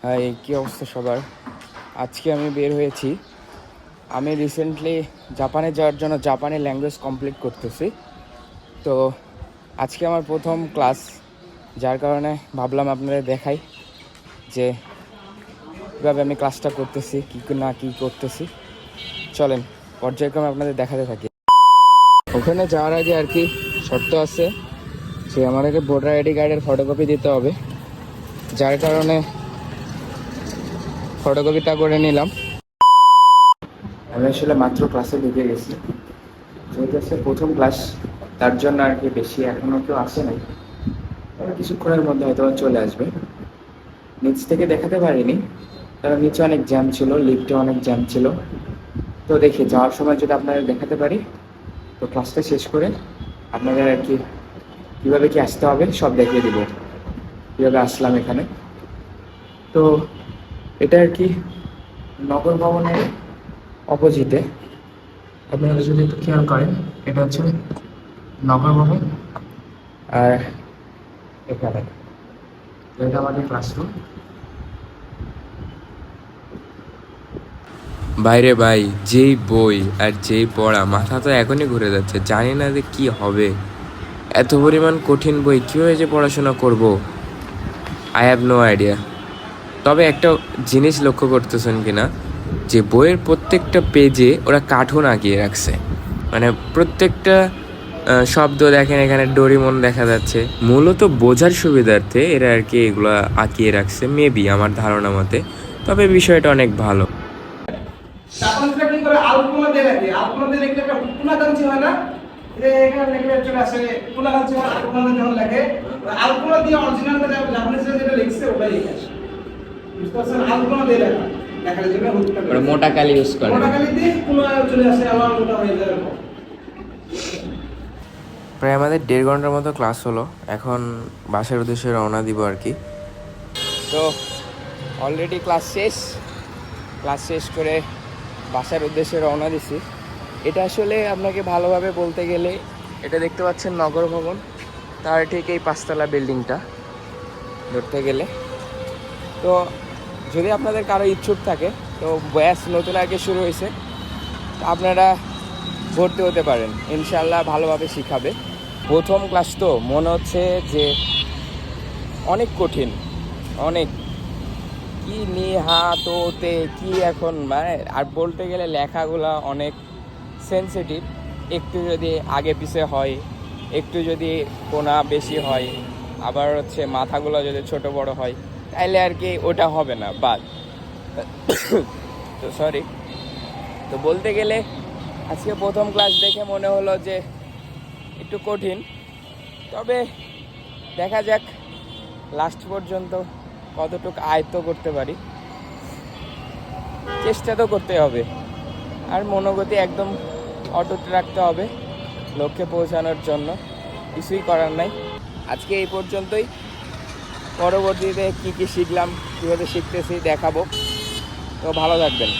High, কী অবস্থা সবার? আজকে আমি বের হয়েছি। আমি রিসেন্টলি জাপানে যাওয়ার জন্য জাপানি ল্যাঙ্গুয়েজ কমপ্লিট করতেছি। তো আজকে আমার প্রথম ক্লাস, যার কারণে ভাবলাম আপনাদের দেখাই যে কীভাবে আমি ক্লাসটা করতেছি, কী না কী করতেছি। চলেন পর্যায়ক্রমে আপনাদের দেখাতে থাকি। ওখানে যাওয়ার আগে আর কি শর্ত আছে যে আমাদেরকে ভোটার আইডি কার্ডের ফটোকপি দিতে হবে, যার কারণে ফটোকপিটা করে নিলাম। আমি আসলে মাত্র ক্লাসে ঢুকে গেছি, যেহেতু হচ্ছে প্রথম ক্লাস, তার জন্য আর কি বেশি এখনও কেউ আসে নাই। কিছুক্ষণের মধ্যে হয়তো চলে আসবে। নিচ থেকে দেখাতে পারিনি কারণ নিচে অনেক জ্যাম ছিল, লিফটে অনেক জ্যাম ছিল। তো দেখি যাওয়ার সময় যদি আপনাদের দেখাতে পারি, তো ক্লাসটা শেষ করে আপনাদের আর কি কীভাবে কি আসতে হবে সব দেখিয়ে দিব, কীভাবে আসলাম এখানে। তো এটা আর কি নগর ভবনের অপোজিটে। আপনারা যদি একটু খেয়াল করেন, এটা হচ্ছে নগর ভবন, আর এখানে এটা আমাদের ক্লাসরুম। বাইরে ভাই, যেই বই আর যেই পড়া, মাথা তো এখনই ঘুরে যাচ্ছে। জানি না যে কি হবে, এত পরিমাণ কঠিন বই কীভাবে যে পড়াশোনা করব, আই হ্যাভ নো আইডিয়া। তবে একটা জিনিস লক্ষ্য করতেছেন কিনা, যে বইয়ের প্রত্যেকটা পেজে ওরা কার্টুন আঁকিয়ে রাখছে। মানে প্রত্যেকটা শব্দ দেখেন, এখানে ডোরিমন দেখা যাচ্ছে। মূলত বোঝার সুবিধার্থে এরা আর কি এগুলো আঁকিয়ে রাখছে, মেবি আমার ধারণা মতে। তবে বিষয়টা অনেক ভালো। তারপর সেটা কি করে আলপনা দিয়ে রাখে, আলপনা দিয়ে লিখলে একটা পুনাকাঞ্চি হয় না, যে এখানে লিখলে চলে আসে পুনাকাঞ্চি হয়। আলপনা দিয়ে যখন লেখে, আলপনা দিয়ে অরিজিনালটা জাপানিজরা যেটা লিখছে ওটাই লিখে আসে। বুঝতে পারছেন? আলপনা দিয়ে লেখা লেখার জন্য ওরা মোটা কালি ইউজ করে, মোটা কালি দিয়ে পুনা চলে আসে, আমার মোটা হয়ে যায়। প্রায় আমাদের 1.5 ঘন্টার মতো ক্লাস হলো। এখন বাসার উদ্দেশ্যে রওনা দিব আর কি। তো অলরেডি ক্লাস শেষ করে বাসার উদ্দেশ্যে রওনা দিছি। এটা আসলে আপনাকে ভালোভাবে বলতে গেলে, এটা দেখতে পাচ্ছেন নগর ভবন, তার ঠিক এই 5তলা বিল্ডিংটা ধরতে গেলে। তো যদি আপনাদের কারো ইচ্ছুক থাকে, তো ব্যাস নতুন আগে শুরু হয়েছে, তো আপনারা ভর্তি হতে পারেন। ইনশাল্লাহ ভালোভাবে শিখাবে। প্রথম ক্লাস তো মনে হচ্ছে যে অনেক কঠিন, অনেক কি নিহাততে কি এখন, মানে আর বলতে গেলে লেখাগুলো অনেক সেন্সিটিভ। একটু যদি আগে পিছে হয়, একটু যদি কোনা বেশি হয়, আবার হচ্ছে মাথাগুলো যদি ছোট বড় হয়, তাইলে আর কি ওটা হবে না, বাদ। তো সরি। তো বলতে গেলে আজকে প্রথম ক্লাস দেখে মনে হলো যে একটু কঠিন, তবে দেখা যাক লাস্ট পর্যন্ত কতটুকু আয়ত্ত করতে পারি। চেষ্টা তো করতে হবে, আর মনোগতি একদম অটুট রাখতে হবে লক্ষ্যে পৌঁছানোর জন্য। কিছুই করার নাই। আজকে এই পর্যন্তই। পরবর্তীতে কী কী শিখলাম, কীভাবে শিখতেছি দেখাবো। তো ভালো থাকবেন।